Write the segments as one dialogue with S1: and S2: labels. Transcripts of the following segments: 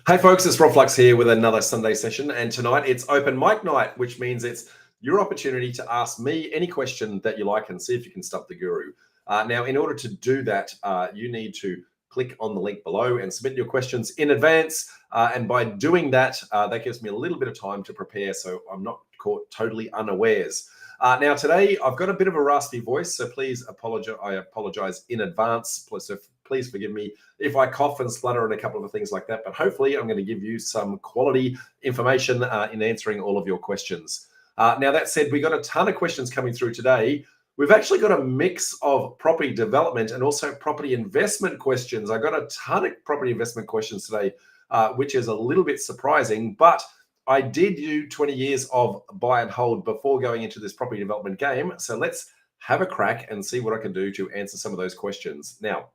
S1: Hey folks, it's Rob Flux here with another Sunday session, and tonight it's open mic night, which means it's your opportunity to ask me any question that you like and see if you can stump the guru. Now, in order to do that, you need to click on the link below and submit your questions in advance. And by doing that, that gives me a little bit of time to prepare so I'm not caught totally unawares. Now, today I've got a bit of a raspy voice, so please apologize. I apologize in advance. Please forgive me if I cough and splutter and a couple of things like that. But hopefully I'm going to give you some quality information in answering all of your questions. Now, that said, we got a ton of questions coming through today. We've actually got a mix of property development and also property investment questions. I got a ton of property investment questions today, which is a little bit surprising, but I did do 20 years of buy and hold before going into this property development game. So let's have a crack and see what I can do to answer some of those questions. Now,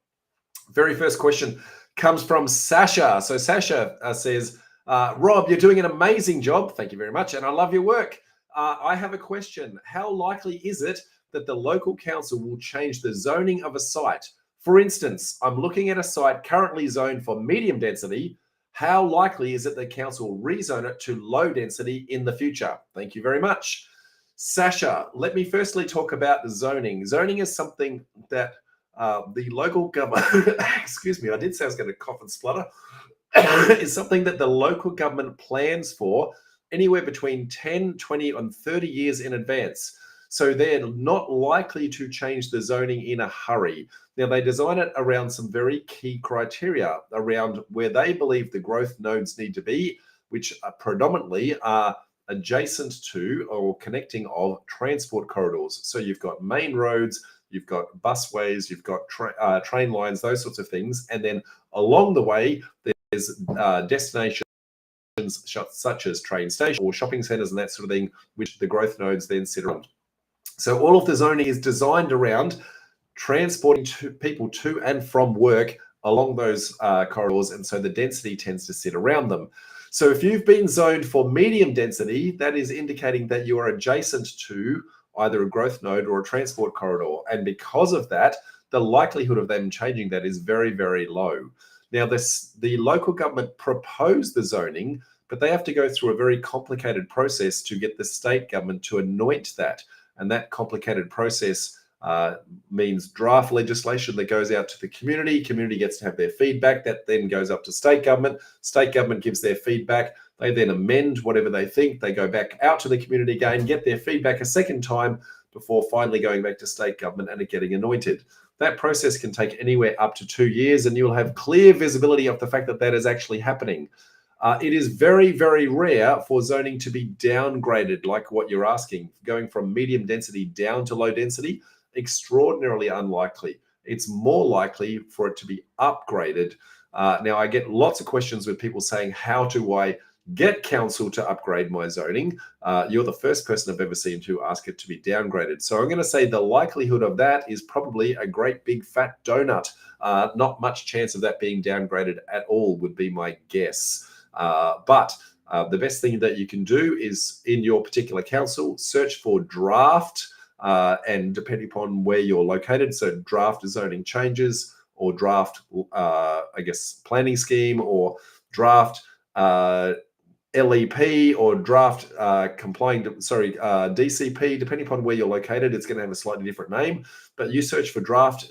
S1: very first question comes from Sasha. So Sasha says, Rob, you're doing an amazing job. Thank you very much. And I love your work. I have a question. How likely is it that the local council will change the zoning of a site? For instance, I'm looking at a site currently zoned for medium density. How likely is it the council will rezone it to low density in the future? Thank you very much. Sasha, let me firstly talk about the zoning. Zoning is something that the local government, excuse me, I did say I was going to cough and splutter, is something that the local government plans for anywhere between 10, 20, and 30 years in advance. So they're not likely to change the zoning in a hurry. Now, they design it around some very key criteria around where they believe the growth nodes need to be, which predominantly are adjacent to or connecting of transport corridors. So you've got main roads, you've got busways, you've got train lines, those sorts of things. And then along the way, there's destinations such as train stations or shopping centers and that sort of thing, which the growth nodes then sit around. So all of the zoning is designed around transporting people to and from work along those corridors. And so the density tends to sit around them. So if you've been zoned for medium density, that is indicating that you are adjacent to either a growth node or a transport corridor. And because of that, the likelihood of them changing that is very, very low. Now, the local government proposed the zoning, but they have to go through a very complicated process to get the state government to anoint that. And that complicated process means draft legislation that goes out to the community. Community gets to have their feedback. That then goes up to state government. State government gives their feedback. They then amend whatever they think. They go back out to the community again, get their feedback a second time before finally going back to state government and it getting anointed. That process can take anywhere up to 2 years, and you'll have clear visibility of the fact that that is actually happening. It is very, very rare for zoning to be downgraded like what you're asking, going from medium density down to low density. Extraordinarily unlikely. It's more likely for it to be upgraded. Now, I get lots of questions with people saying, how do I get council to upgrade my zoning? You're the first person I've ever seen to ask it to be downgraded. So I'm going to say the likelihood of that is probably a great big fat donut. Not much chance of that being downgraded at all would be my guess. But the best thing that you can do is in your particular council, search for draft and depending upon where you're located, so draft zoning changes or draft, planning scheme or draft LEP or draft DCP, depending upon where you're located, it's going to have a slightly different name. But you search for draft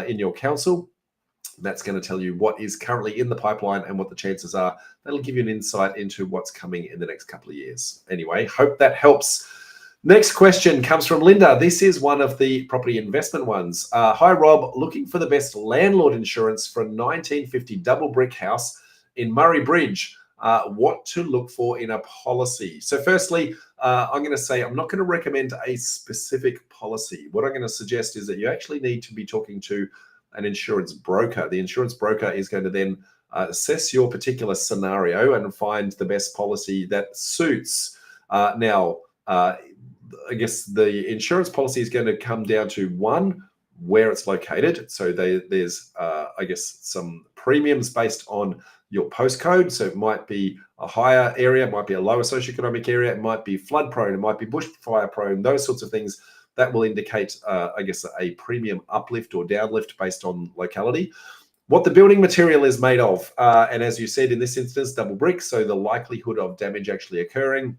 S1: in your council. That's going to tell you what is currently in the pipeline and what the chances are. That'll give you an insight into what's coming in the next couple of years. Anyway, hope that helps. Next question comes from Linda. This is one of the property investment ones. Hi, Rob. Looking for the best landlord insurance for a 1950 double brick house in Murray Bridge. What to look for in a policy. So firstly, I'm going to say I'm not going to recommend a specific policy. What I'm going to suggest is that you actually need to be talking to an insurance broker. The insurance broker is going to then assess your particular scenario and find the best policy that suits. I guess the insurance policy is going to come down to one, where it's located. So there's some premiums based on your postcode. So it might be a higher area, it might be a lower socioeconomic area, it might be flood prone, it might be bushfire prone, those sorts of things. That will indicate, a premium uplift or downlift based on locality. what the building material is made of. And as you said, in this instance, double brick, so the likelihood of damage actually occurring.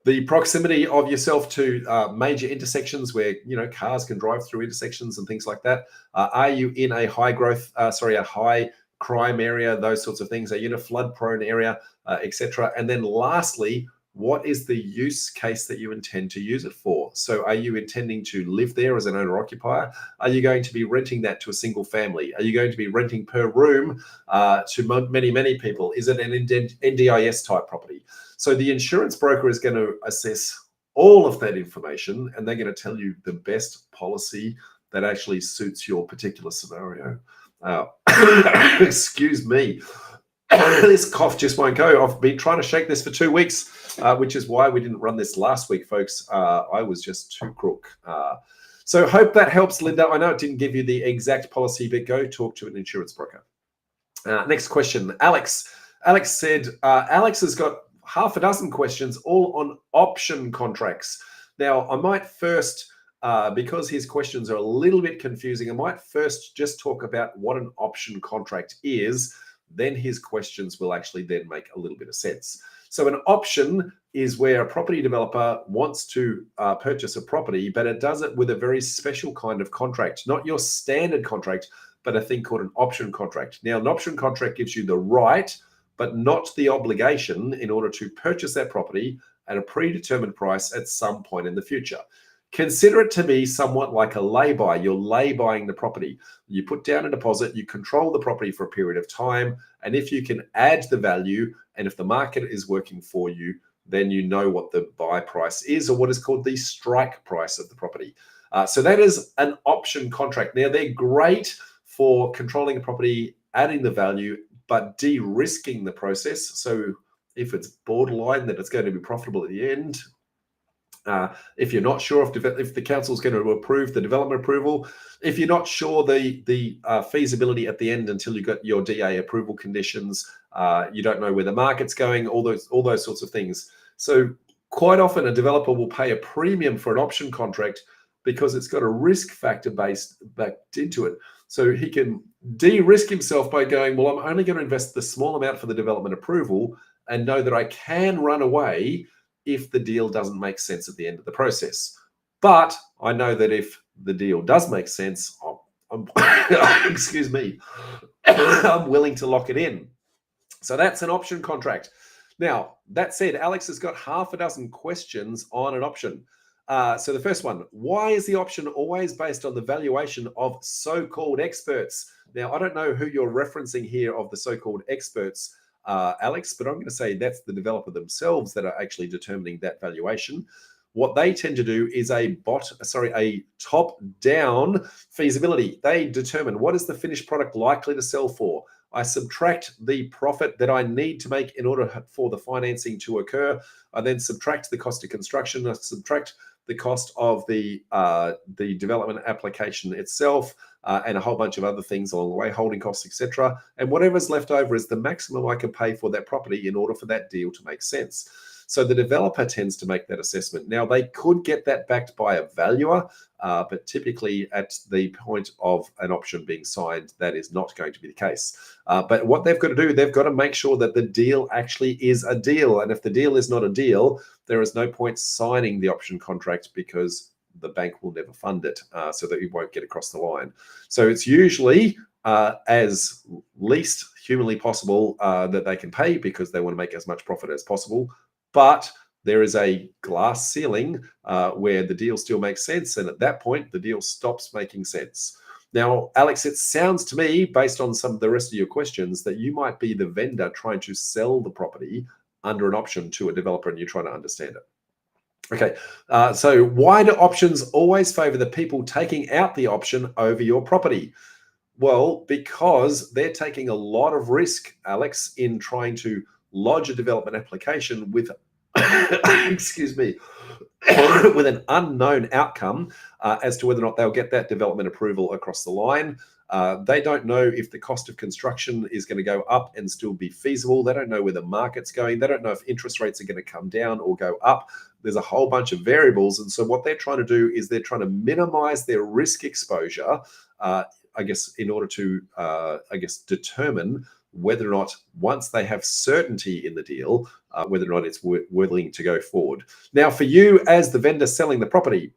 S1: The proximity of yourself to major intersections where, you know, cars can drive through intersections and things like that. Are you in a high crime area, those sorts of things? Are you in a flood prone area, etc.? And then lastly, what is the use case that you intend to use it for? So are you intending to live there as an owner occupier? Are you going to be renting that to a single family? Are you going to be renting per room to many people? Is it an NDIS type property? So the insurance broker is going to assess all of that information, and they're going to tell you the best policy that actually suits your particular scenario. Excuse me. This cough just won't go. I've been trying to shake this for 2 weeks, which is why we didn't run this last week, folks. I was just too crook. So hope that helps, Linda. I know it didn't give you the exact policy, but go talk to an insurance broker. Next question, Alex. Alex said, Alex has got half a dozen questions, all on option contracts. Now, I might first, because his questions are a little bit confusing, I might first just talk about what an option contract is. Then his questions will actually then make a little bit of sense. So an option is where a property developer wants to purchase a property, but it does it with a very special kind of contract, not your standard contract, but a thing called an option contract. Now, an option contract gives you the right, but not the obligation in order to purchase that property at a predetermined price at some point in the future. Consider it to be somewhat like a lay-by. You're lay-buying the property. You put down a deposit, you control the property for a period of time, and if you can add the value, and if the market is working for you, then you know what the buy price is, or what is called the strike price of the property. So that is an option contract. Now, they're great for controlling a property, adding the value, but de-risking the process. So if it's borderline that it's going to be profitable at the end, if you're not sure if the council is going to approve the development approval, if you're not sure the feasibility at the end until you got your DA approval conditions, you don't know where the market's going, all those sorts of things. So quite often a developer will pay a premium for an option contract because it's got a risk factor backed into it. So he can de-risk himself by going, well, I'm only going to invest the small amount for the development approval and know that I can run away if the deal doesn't make sense at the end of the process. But I know that if the deal does make sense, excuse me, I'm willing to lock it in. So that's an option contract. Now, that said, Alex has got half a dozen questions on an option. So the first one, why is the option always based on the valuation of so-called experts? Now, I don't know who you're referencing here of the so-called experts, Alex, but I'm going to say that's the developer themselves that are actually determining that valuation. What they tend to do is a top-down feasibility. They determine what is the finished product likely to sell for. I subtract the profit that I need to make in order for the financing to occur. I then subtract the cost of construction. I subtract the cost of the development application itself, and a whole bunch of other things along the way, holding costs, etc. And whatever's left over is the maximum I can pay for that property in order for that deal to make sense. So the developer tends to make that assessment. Now, they could get that backed by a valuer, but typically at the point of an option being signed, that is not going to be the case. But what they've got to do, they've got to make sure that the deal actually is a deal. And if the deal is not a deal, there is no point signing the option contract because the bank will never fund it, so that you won't get across the line. So it's usually as least humanly possible that they can pay because they want to make as much profit as possible. But there is a glass ceiling where the deal still makes sense. And at that point, the deal stops making sense. Now, Alex, it sounds to me, based on some of the rest of your questions, that you might be the vendor trying to sell the property under an option to a developer and you're trying to understand it. Okay, so why do options always favor the people taking out the option over your property? Well, because they're taking a lot of risk, Alex, in trying to lodge a development application with, excuse me, with an unknown outcome as to whether or not they'll get that development approval across the line. They don't know if the cost of construction is going to go up and still be feasible. They don't know where the market's going. They don't know if interest rates are going to come down or go up. There's a whole bunch of variables. And so what they're trying to do is they're trying to minimize their risk exposure I guess, in order to, determine whether or not, once they have certainty in the deal, whether or not it's willing to go forward. Now, for you as the vendor selling the property,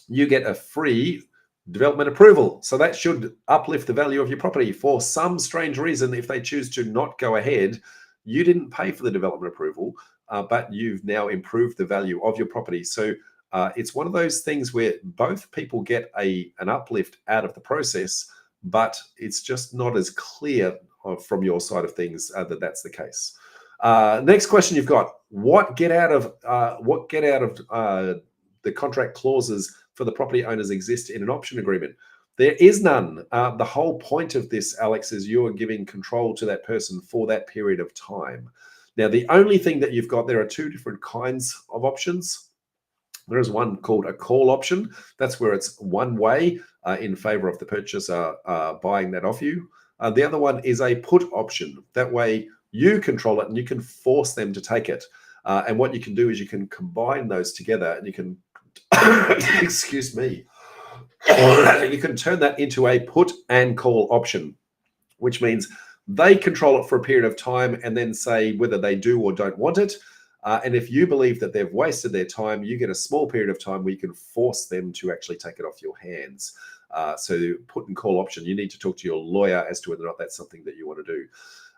S1: you get a free development approval. So that should uplift the value of your property. For some strange reason, if they choose to not go ahead, you didn't pay for the development approval, but you've now improved the value of your property. So it's one of those things where both people get an uplift out of the process, but it's just not as clear from your side of things that that's the case. Next question you've got: what get out of the contract clauses for the property owners exist in an option agreement? There is none. The whole point of this, Alex, is you are giving control to that person for that period of time. Now, the only thing that you've got, there are two different kinds of options. There is one called a call option. That's where it's one way in favor of the purchaser buying that off you. The other one is a put option. That way you control it and you can force them to take it. And what you can do is you can combine those together and you can, excuse me, you can turn that into a put and call option, which means they control it for a period of time and then say whether they do or don't want it. And if you believe that they've wasted their time, you get a small period of time where you can force them to actually take it off your hands. So put and call option, you need to talk to your lawyer as to whether or not that's something that you want to do.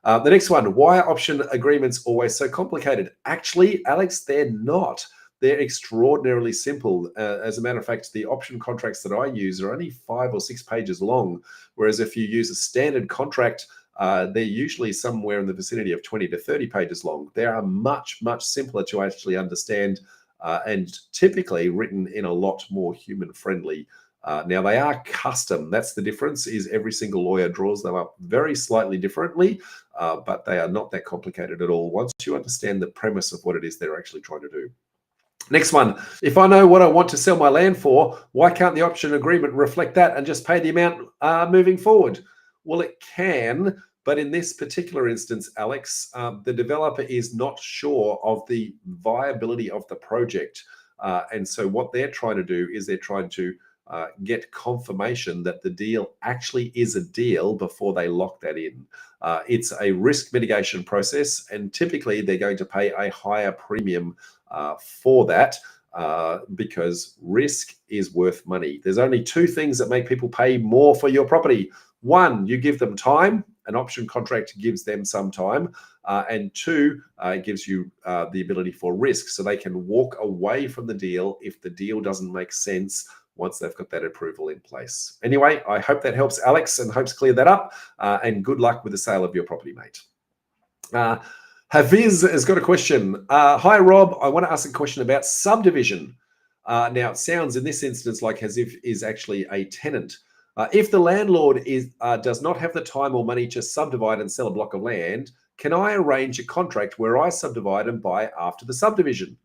S1: The next one: why are option agreements always so complicated? Actually, Alex, they're not. They're extraordinarily simple. As a matter of fact, the option contracts that I use are only 5 or 6 pages long, whereas if you use a standard contract, they're usually somewhere in the vicinity of 20 to 30 pages long. They are much, much simpler to actually understand and typically written in a lot more human-friendly. Now, they are custom. That's the difference, is every single lawyer draws them up very slightly differently, but they are not that complicated at all once you understand the premise of what it is they're actually trying to do. Next one: if I know what I want to sell my land for, why can't the option agreement reflect that and just pay the amount moving forward? Well, it can, but in this particular instance, Alex, the developer is not sure of the viability of the project. And so what they're trying to do is they're trying to get confirmation that the deal actually is a deal before they lock that in. It's a risk mitigation process, and typically they're going to pay a higher premium for that because risk is worth money. There's only two things that make people pay more for your property. One, you give them time. An option contract gives them some time. And two, it gives you the ability for risk, so they can walk away from the deal if the deal doesn't make sense once they've got that approval in place. Anyway, I hope that helps, Alex, and hopes clear that up. And good luck with the sale of your property, mate. Hafiz has got a question. Hi, Rob. I want to ask a question about subdivision. Now, it sounds in this instance like as if is actually a tenant. If the landlord does not have the time or money to subdivide and sell a block of land, can I arrange a contract where I subdivide and buy after the subdivision?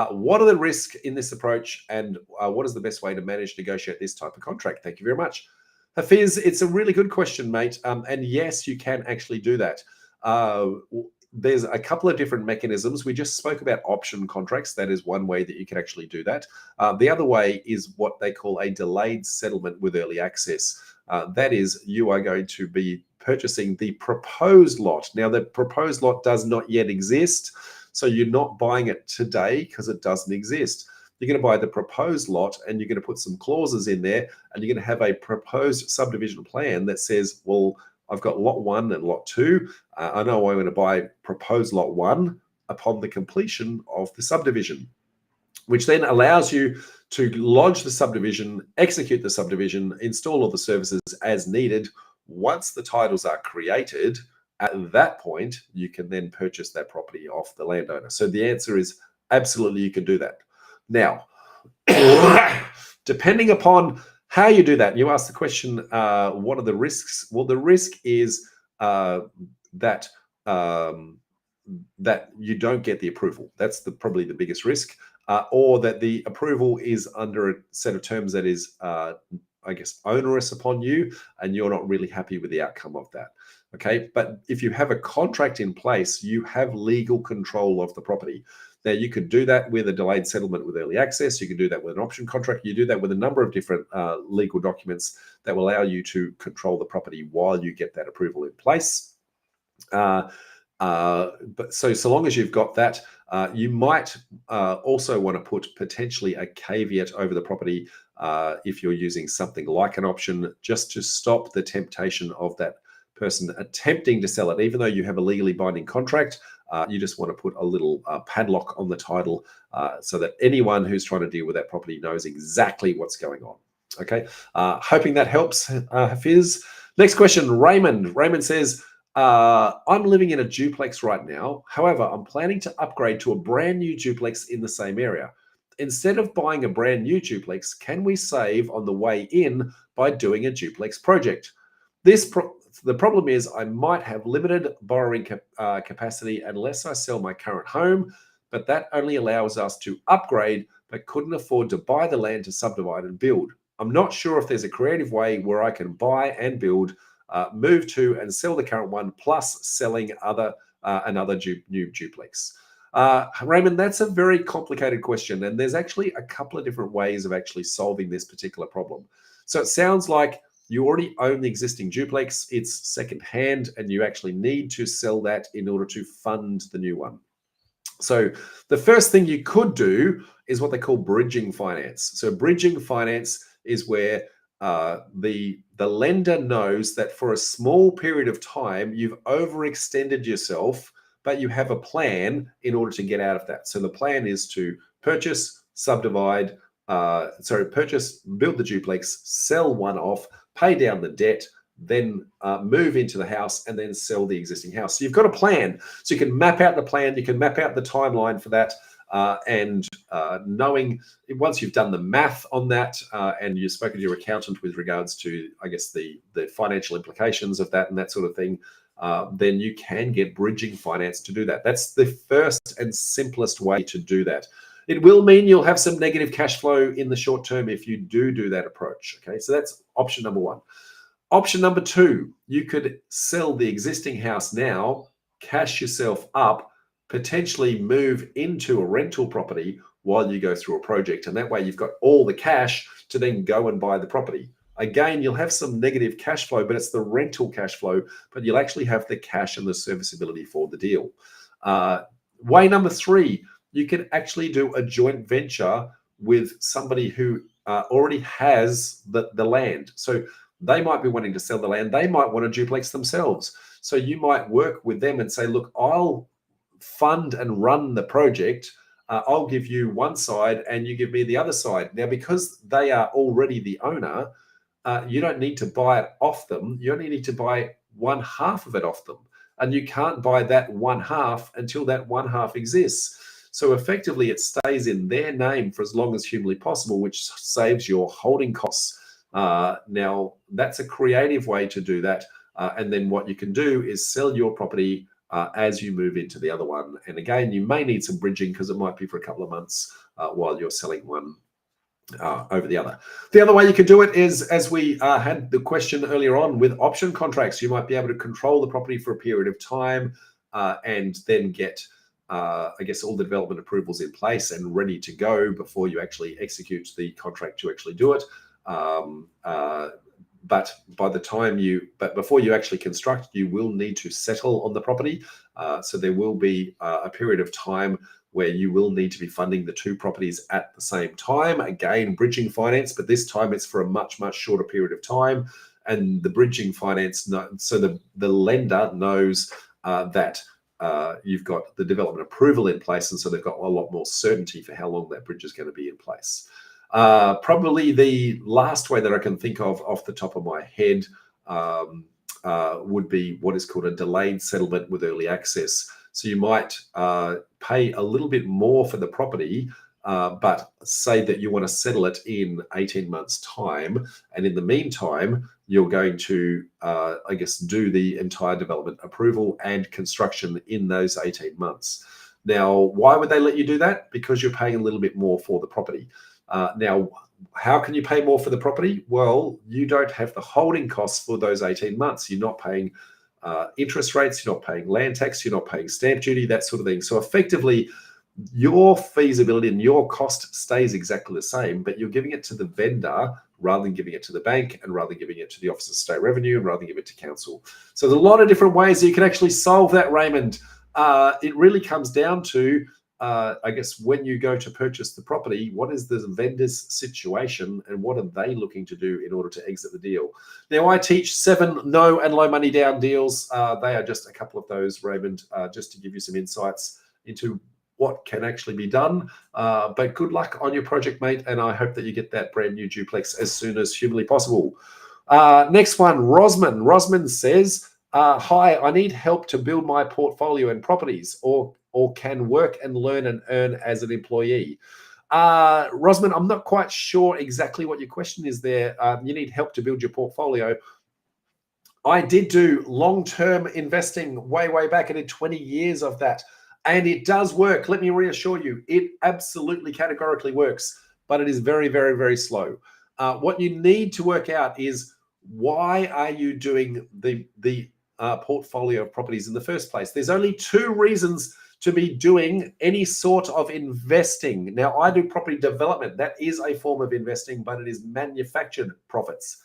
S1: What are the risks in this approach, and what is the best way to manage negotiate this type of contract? Thank you very much. Hafiz, it's a really good question, mate. And yes, you can actually do that. There's a couple of different mechanisms. We just spoke about option contracts. That is one way that you can actually do that. The other way is what they call a delayed settlement with early access. That is, you are going to be purchasing the proposed lot. Now, the proposed lot does not yet exist, so you're not buying it today because it doesn't exist. You're going to buy the proposed lot and you're going to put some clauses in there, and you're going to have a proposed subdivision plan that says, well, I've got lot 1 and lot 2. I know I'm going to buy proposed lot 1 upon the completion of the subdivision, which then allows you to lodge the subdivision, execute the subdivision, install all the services as needed. Once the titles are created, at that point, you can then purchase that property off the landowner. So the answer is absolutely, you can do that. Now, depending upon how you do that, you asked the question, what are the risks? Well, the risk is that you don't get the approval. That's probably the biggest risk, or that the approval is under a set of terms that is, I guess, onerous upon you, and you're not really happy with the outcome of that. Okay, but if you have a contract in place, you have legal control of the property. Now, you could do that with a delayed settlement with early access. You can do that with an option contract. You do that with a number of different legal documents that will allow you to control the property while you get that approval in place. But so long as you've got that, you might also want to put potentially a caveat over the property if you're using something like an option, just to stop the temptation of that person attempting to sell it. Even though you have a legally binding contract, you just want to put a little padlock on the title so that anyone who's trying to deal with that property knows exactly what's going on. Okay, hoping that helps, Hafiz. Next question, Raymond. Raymond says, I'm living in a duplex right now. However, I'm planning to upgrade to a brand new duplex in the same area. Instead of buying a brand new duplex, can we save on the way in by doing a duplex project? The problem is I might have limited borrowing capacity unless I sell my current home, but that only allows us to upgrade, but couldn't afford to buy the land to subdivide and build. I'm not sure if there's a creative way where I can buy and build, move to and sell the current one, plus selling another new duplex. Raymond, that's a very complicated question, and there's actually a couple of different ways of actually solving this particular problem. So it sounds like you already own the existing duplex, it's secondhand, and you actually need to sell that in order to fund the new one. So the first thing you could do is what they call bridging finance. So bridging finance is where the lender knows that for a small period of time, you've overextended yourself, but you have a plan in order to get out of that. So the plan is to purchase, subdivide, purchase, build the duplex, sell one off, pay down the debt, then move into the house, and then sell the existing house. So you've got a plan. So you can map out the plan, you can map out the timeline for that, and knowing once you've done the math on that and you've spoken to your accountant with regards to, I guess, the financial implications of that and that sort of thing, then you can get bridging finance to do that. That's the first and simplest way to do that. It will mean you'll have some negative cash flow in the short term if you do that approach. Okay, so that's option number one. Option number two, you could sell the existing house now, cash yourself up, potentially move into a rental property while you go through a project. And that way you've got all the cash to then go and buy the property. Again, you'll have some negative cash flow, but it's the rental cash flow, but you'll actually have the cash and the serviceability for the deal. Way number three, you can actually do a joint venture with somebody who already has the land. So they might be wanting to sell the land. They might want a duplex themselves. So you might work with them and say, look, I'll fund and run the project. I'll give you one side and you give me the other side. Now, because they are already the owner, you don't need to buy it off them. You only need to buy one half of it off them. And you can't buy that one half until that one half exists. So effectively, it stays in their name for as long as humanly possible, which saves your holding costs. Now, that's a creative way to do that. And then what you can do is sell your property as you move into the other one. And again, you may need some bridging because it might be for a couple of months while you're selling one over the other. The other way you can do it is, as we had the question earlier on, with option contracts. You might be able to control the property for a period of time and then get I guess all the development approvals in place and ready to go before you actually execute the contract to actually do it. But before you actually construct, you will need to settle on the property. So there will be a period of time where you will need to be funding the two properties at the same time. Again, bridging finance, but this time it's for a much, much shorter period of time. And the bridging finance, so the lender knows that you've got the development approval in place, and so they've got a lot more certainty for how long that bridge is going to be in place. Probably the last way that I can think of off the top of my head would be what is called a delayed settlement with early access. So you might pay a little bit more for the property, but say that you want to settle it in 18 months' time. And in the meantime, you're going to, I guess, do the entire development approval and construction in those 18 months. Now, why would they let you do that? Because you're paying a little bit more for the property. Now, how can you pay more for the property? Well, you don't have the holding costs for those 18 months. You're not paying interest rates, you're not paying land tax, you're not paying stamp duty, that sort of thing. So effectively, your feasibility and your cost stays exactly the same, but you're giving it to the vendor rather than giving it to the bank, and rather than giving it to the Office of State Revenue, and rather than giving it to council. So there's a lot of different ways that you can actually solve that, Raymond. It really comes down to, I guess, when you go to purchase the property, what is the vendor's situation and what are they looking to do in order to exit the deal? Now, I teach 7 no and low money down deals. They are just a couple of those, Raymond, just to give you some insights into what can actually be done. But good luck on your project, mate, and I hope that you get that brand new duplex as soon as humanly possible. Next one, Rosman. Rosman says, hi, I need help to build my portfolio and properties, or can work and learn and earn as an employee. Rosman, I'm not quite sure exactly what your question is there. You need help to build your portfolio. I did do long-term investing way back. I did 20 years of that. And it does work. Let me reassure you, it absolutely categorically works, but it is very slow. What you need to work out is, why are you doing the portfolio of properties in the first place? There's only 2 reasons to be doing any sort of investing. Now, I do property development. That is a form of investing, but it is manufactured profits.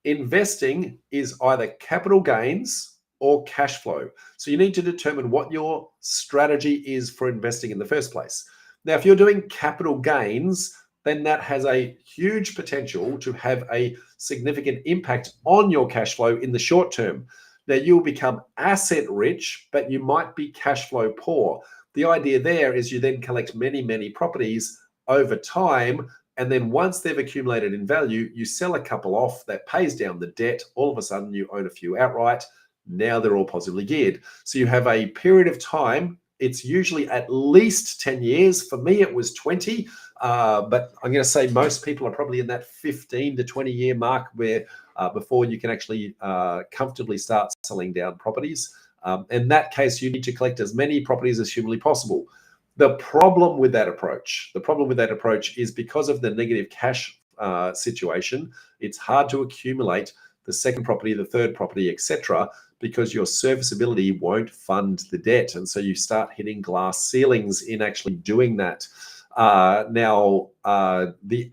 S1: Investing is either capital gains or cash flow. So you need to determine what your strategy is for investing in the first place. Now, if you're doing capital gains, then that has a huge potential to have a significant impact on your cash flow in the short term. Now, you'll become asset rich, but you might be cash flow poor. The idea there is you then collect many properties over time, and then once they've accumulated in value, you sell a couple off, that pays down the debt. All of a sudden, you own a few outright. Now they're all positively geared. So you have a period of time. It's usually at least 10 years. For me, it was 20. But I'm going to say most people are probably in that 15 to 20 year mark, where before you can actually comfortably start selling down properties. In that case, you need to collect as many properties as humanly possible. The problem with that approach is, because of the negative cash situation, it's hard to accumulate the second property, the third property, etc., because your serviceability won't fund the debt. And so you start hitting glass ceilings in actually doing that. The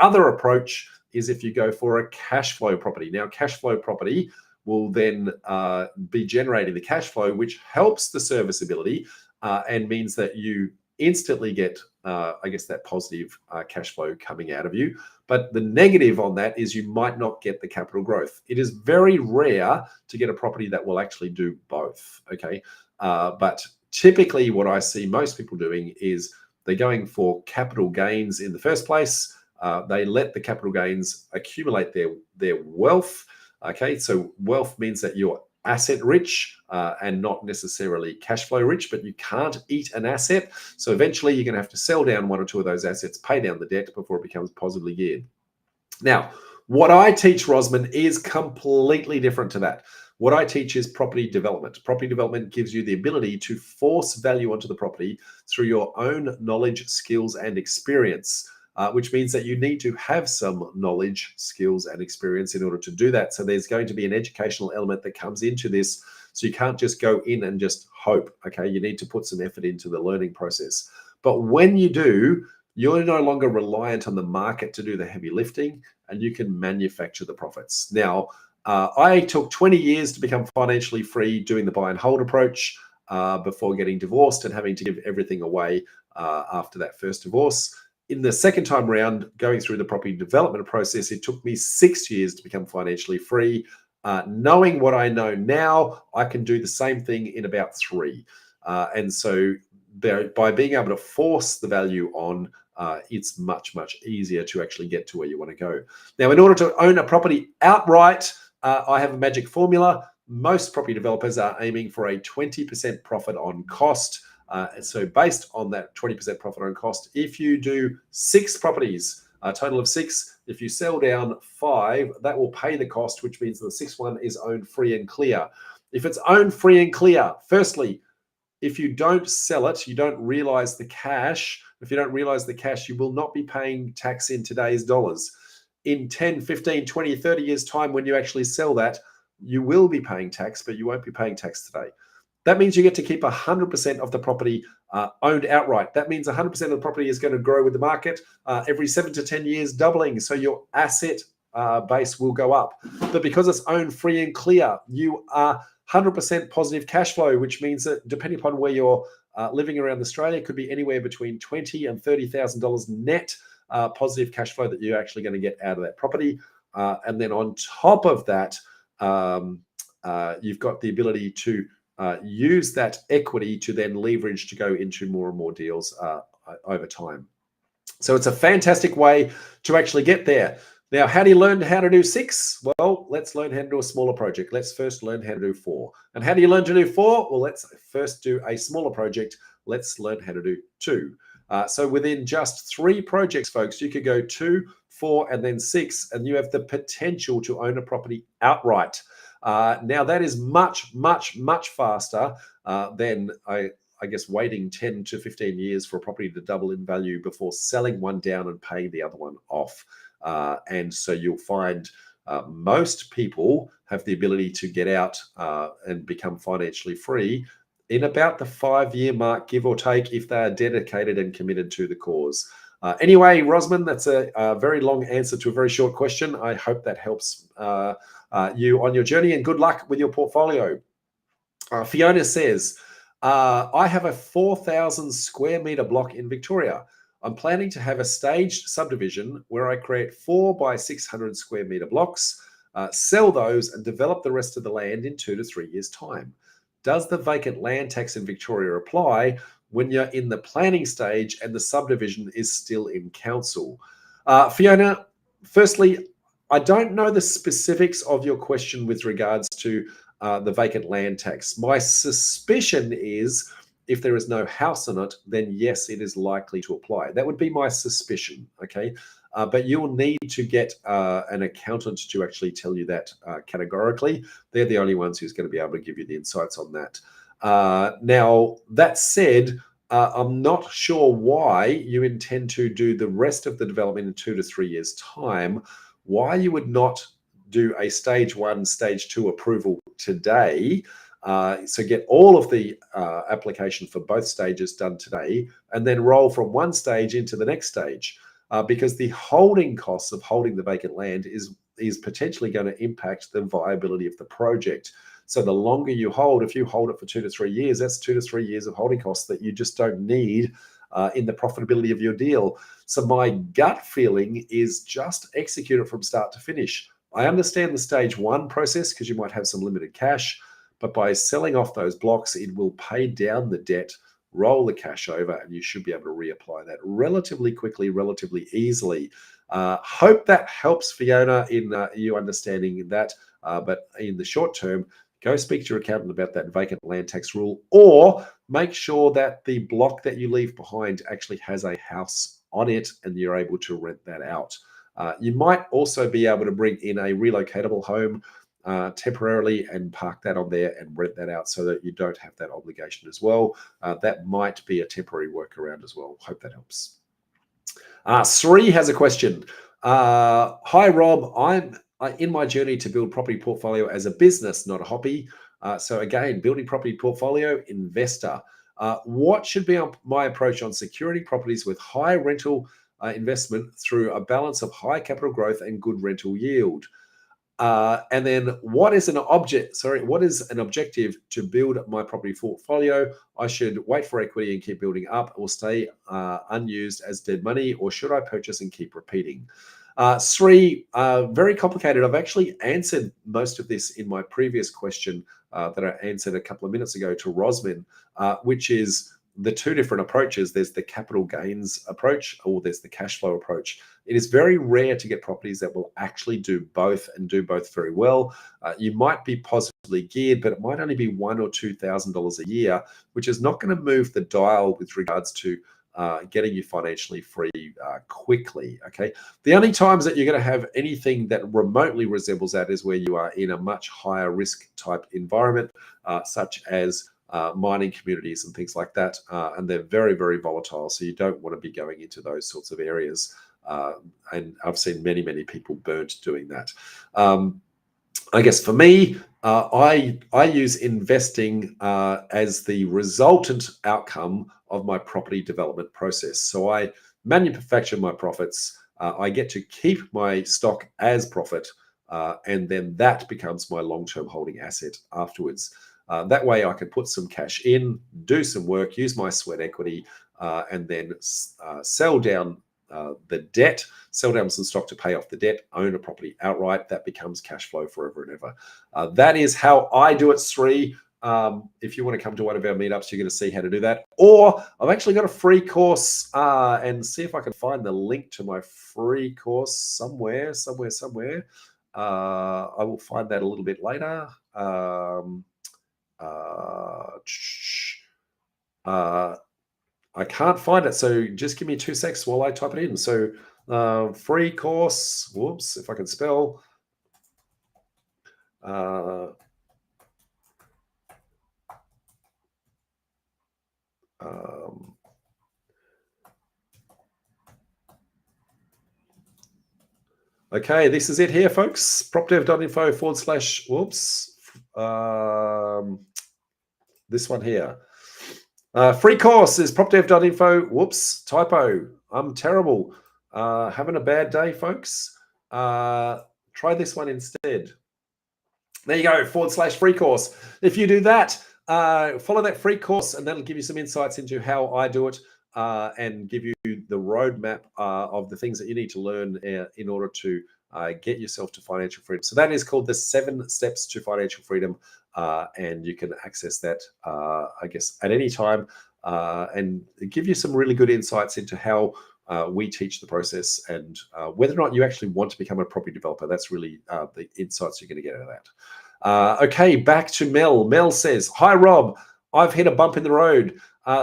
S1: other approach is if you go for a cash flow property. Now, cash flow property will then be generating the cash flow, which helps the serviceability and means that you instantly get, I guess, that positive cash flow coming out of you. But the negative on that is you might not get the capital growth. It is very rare to get a property that will actually do both, okay? But typically what I see most people doing is they're going for capital gains in the first place. They let the capital gains accumulate their wealth, okay? So wealth means that you're asset rich and not necessarily cash flow rich, but you can't eat an asset. So eventually you're going to have to sell down 1 or 2 of those assets, pay down the debt before it becomes positively geared. Now, what I teach, Rosman, is completely different to that. What I teach is property development. Property development gives you the ability to force value onto the property through your own knowledge, skills, and experience. Which means that you need to have some knowledge, skills, and experience in order to do that. So there's going to be an educational element that comes into this. So you can't just go in and just hope, okay? You need to put some effort into the learning process. But when you do, you're no longer reliant on the market to do the heavy lifting, and you can manufacture the profits. Now, I took 20 years to become financially free doing the buy and hold approach before getting divorced and having to give everything away after that first divorce. In the second time around, going through the property development process, it took me 6 years to become financially free. Knowing what I know now, I can do the same thing in about 3. And so by being able to force the value on, it's much easier to actually get to where you want to go. Now, in order to own a property outright, I have a magic formula. Most property developers are aiming for a 20% profit on cost. So based on that 20% profit on cost, if you do 6 properties, a total of 6, if you sell down 5, that will pay the cost, which means the 6th one is owned free and clear. If it's owned free and clear, firstly, if you don't sell it, you don't realize the cash. If you don't realize the cash, you will not be paying tax in today's dollars. In 10, 15, 20, 30 years time, when you actually sell that, you will be paying tax, but you won't be paying tax today. That means you get to keep 100% of the property owned outright. That means 100% of the property is going to grow with the market every 7 to 10 years, doubling. So your asset base will go up. But because it's owned free and clear, you are 100% positive cash flow, which means that depending upon where you're living around Australia, could be anywhere between $20,000 and $30,000 net positive cash flow that you're actually going to get out of that property. And then on top of that, you've got the ability to use that equity to then leverage to go into more and more deals over time. So it's a fantastic way to actually get there. Now, how do you learn how to do 6? Well, let's learn how to do a smaller project. Let's first learn how to do 4. And how do you learn to do 4? Well, let's first do a smaller project. Let's learn how to do 2. So within just 3 projects, folks, you could go 2, 4, and then 6, and you have the potential to own a property outright. Now, that is much, much, much faster than I guess waiting 10 to 15 years for a property to double in value before selling one down and paying the other one off. And so you'll find most people have the ability to get out and become financially free in about the 5-year mark, give or take, if they are dedicated and committed to the cause. Anyway, Rosman, that's a very long answer to a very short question. I hope that helps you on your journey, and good luck with your portfolio. Fiona says, I have a 4,000 square meter block in Victoria. I'm planning to have a staged subdivision where I create 4 by 600 square meter blocks, sell those and develop the rest of the land in 2 to 3 years' time. Does the vacant land tax in Victoria apply when you're in the planning stage and the subdivision is still in council? Fiona, firstly, I don't know the specifics of your question with regards to the vacant land tax. My suspicion is if there is no house on it, then yes, it is likely to apply. That would be my suspicion, okay? But you'll need to get an accountant to actually tell you that categorically. They're the only ones who's going to be able to give you the insights on that. Now, that said, I'm not sure why you intend to do the rest of the development in 2 to 3 years' time, why you would not do a stage 1, stage 2 approval today. So get all of the application for both stages done today, and then roll from one stage into the next stage, because the holding costs of holding the vacant land is potentially going to impact the viability of the project. So the longer you hold, if you hold it for 2 to 3 years, that's 2 to 3 years of holding costs that you just don't need in the profitability of your deal. So my gut feeling is just execute it from start to finish. I understand the stage 1 process because you might have some limited cash, but by selling off those blocks, it will pay down the debt, roll the cash over, and you should be able to reapply that relatively quickly, relatively easily. Hope that helps, Fiona, in you understanding that. But in the short term, go speak to your accountant about that vacant land tax rule, or make sure that the block that you leave behind actually has a house on it and you're able to rent that out. You might also be able to bring in a relocatable home temporarily and park that on there and rent that out so that you don't have that obligation as well. That might be a temporary workaround as well. Hope that helps. Sri has a question. Hi, Rob. I'm in my journey to build property portfolio as a business, not a hobby. So again, building property portfolio, investor. What should be my approach on securing properties with high rental investment through a balance of high capital growth and good rental yield? And then what is an objective to build my property portfolio? I should wait for equity and keep building up, or stay unused as dead money, or should I purchase and keep repeating? Sri, very complicated. I've actually answered most of this in my previous question that I answered a couple of minutes ago to Rosman, which is the 2 different approaches. There's the capital gains approach, or there's the cash flow approach. It is very rare to get properties that will actually do both and do both very well. You might be positively geared, but it might only be $1,000 or $2,000 a year, which is not going to move the dial with regards to getting you financially free quickly. Okay. The only times that you're going to have anything that remotely resembles that is where you are in a much higher risk type environment, such as mining communities and things like that. And they're very, very volatile. So you don't want to be going into those sorts of areas. And I've seen many, many people burnt doing that. I guess for me, I use investing as the resultant outcome of my property development process. So I manufacture my profits. I get to keep my stock as profit, and then that becomes my long-term holding asset afterwards. That way, I can put some cash in, do some work, use my sweat equity, and then sell down the debt, sell down some stock to pay off the debt, own a property outright. That becomes cash flow forever and ever. That is how I do it, Sri. If you want to come to one of our meetups, you're going to see how to do that. Or I've actually got a free course, and see if I can find the link to my free course somewhere. I will find that a little bit later. I can't find it, so just give me 2 seconds while I type it in. So free course, whoops, if I can spell. Okay, this is it here, folks. propdev.info / whoops. This one here. Free course is propdev.info. Whoops, typo. I'm terrible. Having a bad day, folks. Try this one instead. There you go, / free course. If you do that, follow that free course, and that'll give you some insights into how I do it, and give you the roadmap of the things that you need to learn in order to get yourself to financial freedom. So that is called the 7 Steps to Financial Freedom, and you can access that, I guess, at any time, and give you some really good insights into how we teach the process, and whether or not you actually want to become a property developer. That's really the insights you're going to get out of that. Okay, back to Mel. Mel says, "Hi, Rob. I've hit a bump in the road.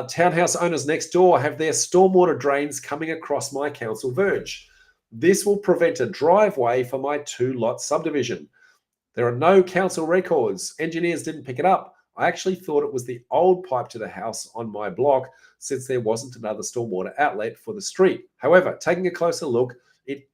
S1: Townhouse owners next door have their stormwater drains coming across my council verge. This will prevent a driveway for my 2-lot subdivision. There are no council records. Engineers didn't pick it up. I actually thought it was the old pipe to the house on my block, since there wasn't another stormwater outlet for the street. However, taking a closer look, it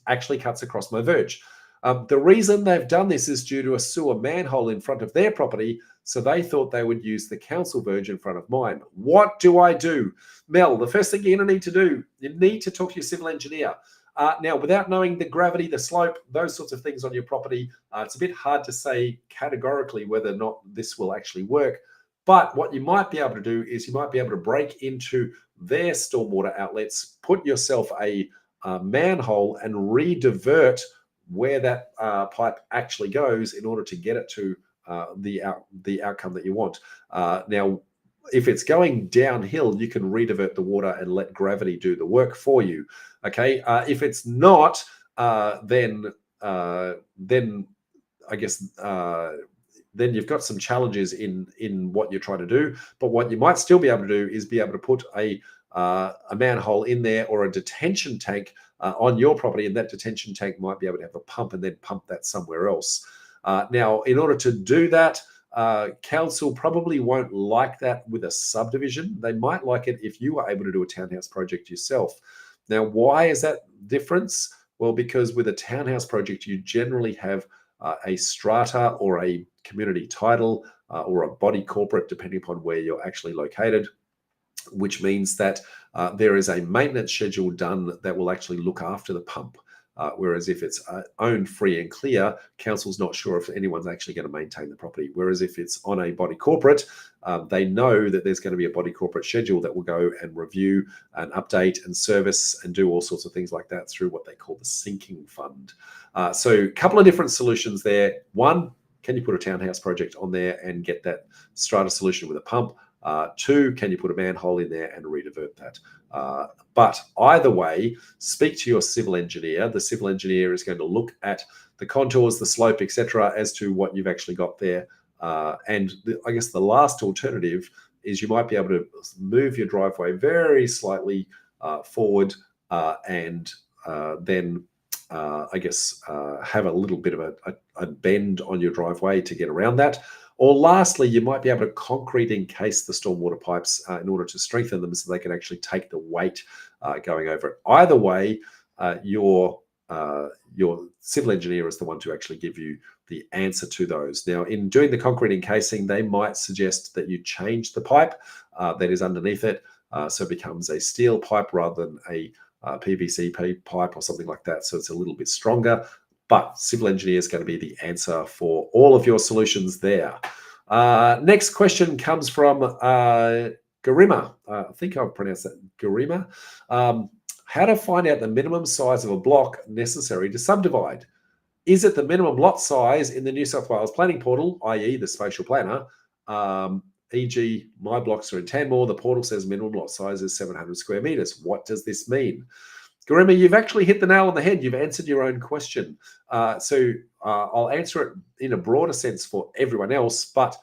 S1: actually cuts across my verge. The reason they've done this is due to a sewer manhole in front of their property, so they thought they would use the council verge in front of mine. What do I do?" Mel, the first thing you're going to need to do, you need to talk to your civil engineer. Now, without knowing the gravity, the slope, those sorts of things on your property, it's a bit hard to say categorically whether or not this will actually work. But what you might be able to do is you might be able to break into their stormwater outlets, put yourself a manhole, and redivert where that pipe actually goes in order to get it to the outcome that you want. Now, if it's going downhill, you can redivert the water and let gravity do the work for you. Okay, if it's not, then I guess then you've got some challenges in what you're trying to do. But what you might still be able to do is be able to put a manhole in there, or a detention tank on your property, and that detention tank might be able to have a pump and then pump that somewhere else. Now, in order to do that, council probably won't like that with a subdivision. They might like it if you were able to do a townhouse project yourself. Now, why is that difference? Well, because with a townhouse project, you generally have a strata or a community title, or a body corporate, depending upon where you're actually located, which means that there is a maintenance schedule done that will actually look after the pump. Whereas if it's owned free and clear, council's not sure if anyone's actually going to maintain the property. Whereas if it's on a body corporate, they know that there's going to be a body corporate schedule that will go and review and update and service and do all sorts of things like that through what they call the sinking fund. So a couple of different solutions there. One, can you put a townhouse project on there and get that strata solution with a pump? 2, can you put a manhole in there and redivert that? But either way, speak to your civil engineer. The civil engineer is going to look at the contours, the slope, etc., as to what you've actually got there. I guess the last alternative is you might be able to move your driveway very slightly forward, and then I guess have a little bit of a bend on your driveway to get around that. Or lastly, you might be able to concrete encase the stormwater pipes in order to strengthen them so they can actually take the weight going over it. Either way, your your civil engineer is the one to actually give you the answer to those. Now, in doing the concrete encasing, they might suggest that you change the pipe that is underneath it, so it becomes a steel pipe rather than a PVC pipe or something like that, so it's a little bit stronger. But civil engineer is going to be the answer for all of your solutions there. Next question comes from Garima. I think I've pronounced that Garima. How to find out the minimum size of a block necessary to subdivide? Is it the minimum lot size in the New South Wales planning portal, i.e. the spatial planner? E.g., my blocks are in Tanmore. The portal says minimum lot size is 700 square meters. What does this mean? Garima, you've actually hit the nail on the head. You've answered your own question. So I'll answer it in a broader sense for everyone else, but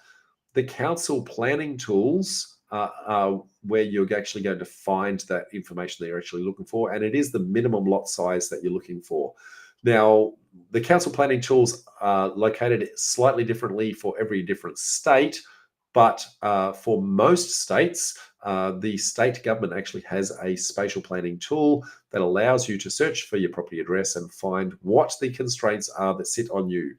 S1: the council planning tools are where you're actually going to find that information that you're actually looking for, and it is the minimum lot size that you're looking for. Now, the council planning tools are located slightly differently for every different state, but for most states, the state government actually has a spatial planning tool that allows you to search for your property address and find what the constraints are that sit on you.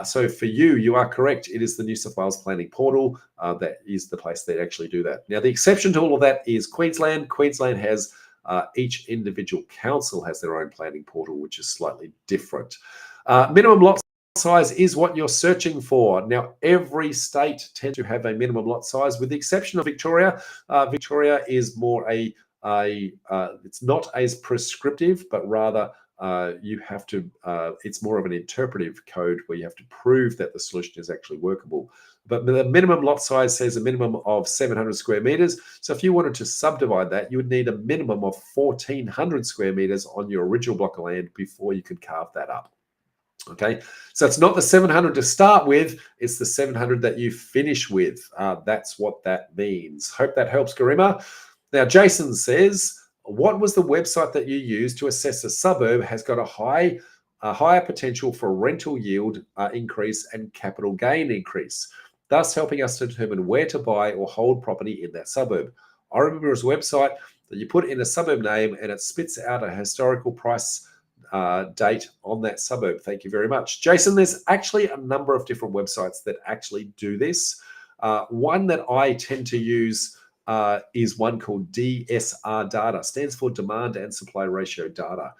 S1: So for you, you are correct. It is the New South Wales Planning Portal that is the place that actually do that. Now, the exception to all of that is Queensland. Queensland has each individual council has their own planning portal, which is slightly different. Minimum lot size is what you're searching for. Now, every state tends to have a minimum lot size, with the exception of Victoria. Victoria is more it's not as prescriptive, but rather you have to, it's more of an interpretive code where you have to prove that the solution is actually workable. But the minimum lot size says a minimum of 700 square meters. So if you wanted to subdivide that, you would need a minimum of 1,400 square meters on your original block of land before you could carve that up. Okay, so it's not the 700 to start with, it's the 700 that you finish with. That's what that means. Hope that helps, Garima. Now, Jason says, what was the website that you used to assess a suburb has got a higher potential for rental yield increase and capital gain increase, thus helping us to determine where to buy or hold property in that suburb? I remember his website that you put in a suburb name and it spits out a historical price date on that suburb. Thank you very much. Jason, there's actually a number of different websites that actually do this. One that I tend to use is one called DSR Data, stands for Demand and Supply Ratio Data.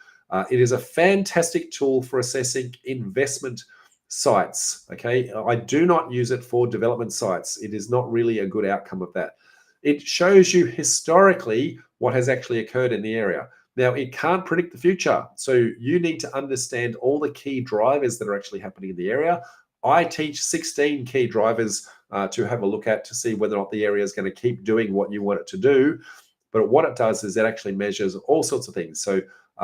S1: It is a fantastic tool for assessing investment sites. Okay, I do not use it for development sites. It is not really a good outcome of that. It shows you historically what has actually occurred in the area. Now, it can't predict the future, so you need to understand all the key drivers that are actually happening in the area. I teach 16 key drivers to have a look at to see whether or not the area is going to keep doing what you want it to do. But what it does is it actually measures all sorts of things. So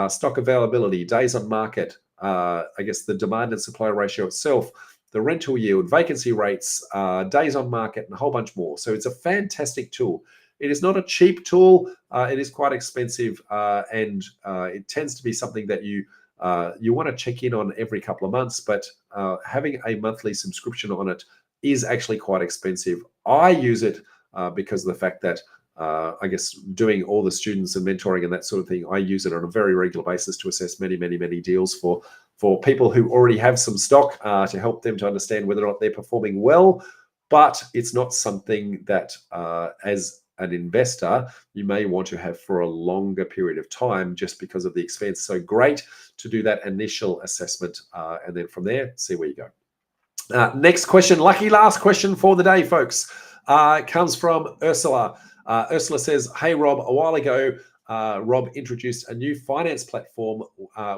S1: stock availability, days on market, I guess the demand and supply ratio itself, the rental yield, vacancy rates, days on market, and a whole bunch more. So it's a fantastic tool. It is not a cheap tool. It is quite expensive, and it tends to be something that you want to check in on every couple of months, but having a monthly subscription on it is actually quite expensive. I use it because of the fact that I guess doing all the students and mentoring and that sort of thing, I use it on a very regular basis to assess many deals for people who already have some stock to help them to understand whether or not they're performing well. But it's not something that as an investor you may want to have for a longer period of time just because of the expense. So great to do that initial assessment and then from there see where you go. Next question, lucky last question for the day, folks, comes from Ursula. Ursula says, hey Rob, a while ago Rob introduced a new finance platform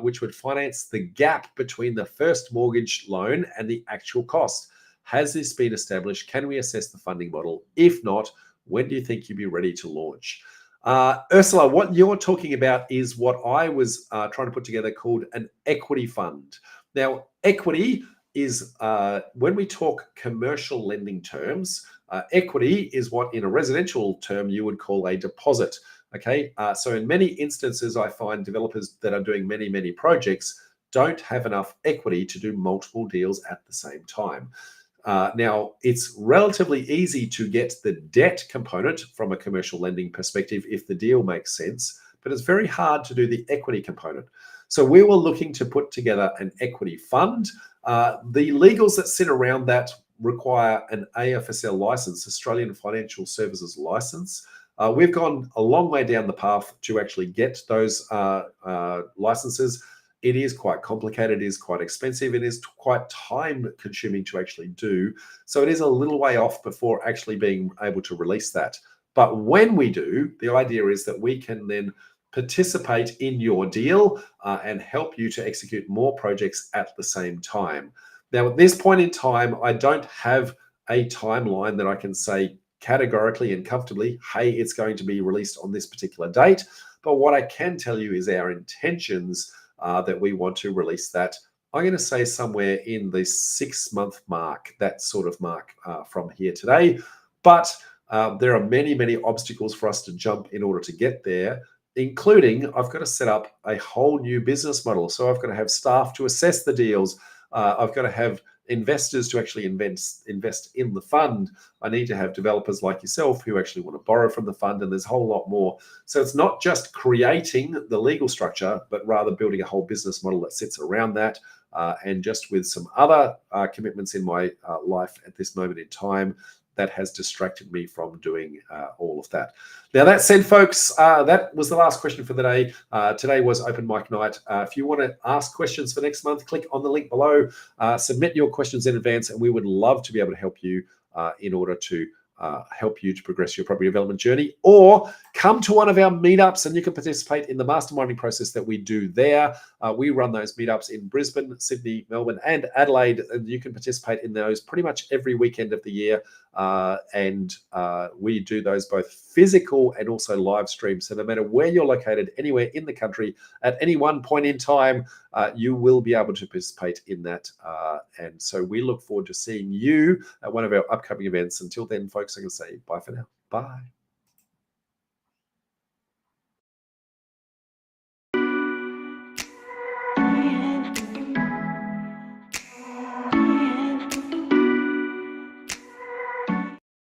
S1: which would finance the gap between the first mortgage loan and the actual cost. Has this been established? Can we assess the funding model? If not, when do you think you'd be ready to launch? Ursula, what you're talking about is what I was trying to put together called an equity fund. Now, equity is, when we talk commercial lending terms, equity is what in a residential term you would call a deposit. Okay, so in many instances, I find developers that are doing many projects don't have enough equity to do multiple deals at the same time. Now, it's relatively easy to get the debt component from a commercial lending perspective if the deal makes sense, but it's very hard to do the equity component. So we were looking to put together an equity fund. The legals that sit around that require an AFSL license, Australian Financial Services License. We've gone a long way down the path to actually get those licenses. It is quite complicated, it is quite expensive, it is quite time consuming to actually do. So it is a little way off before actually being able to release that. But when we do, the idea is that we can then participate in your deal and help you to execute more projects at the same time. Now, at this point in time, I don't have a timeline that I can say categorically and comfortably, hey, it's going to be released on this particular date. But what I can tell you is our intentions that we want to release that. I'm going to say somewhere in the 6-month mark, that sort of mark from here today. But there are many, many obstacles for us to jump in order to get there, including I've got to set up a whole new business model. So I've got to have staff to assess the deals. I've got to have investors to actually invest in the fund. I need to have developers like yourself who actually want to borrow from the fund, and there's a whole lot more. So it's not just creating the legal structure, but rather building a whole business model that sits around that. And just with some other commitments in my life at this moment in time, that has distracted me from doing all of that. Now, that said, folks, that was the last question for the day. Today was open mic night. If you want to ask questions for next month, click on the link below, submit your questions in advance, and we would love to be able to help you in order to help you to progress your property development journey, or come to one of our meetups and you can participate in the masterminding process that we do there. We run those meetups in Brisbane, Sydney, Melbourne, and Adelaide, and you can participate in those pretty much every weekend of the year. We do those both physical and also live stream. So no matter where you're located, anywhere in the country, at any one point in time, you will be able to participate in that. And so we look forward to seeing you at one of our upcoming events. Until then, folks, I'm going to say bye for now. Bye.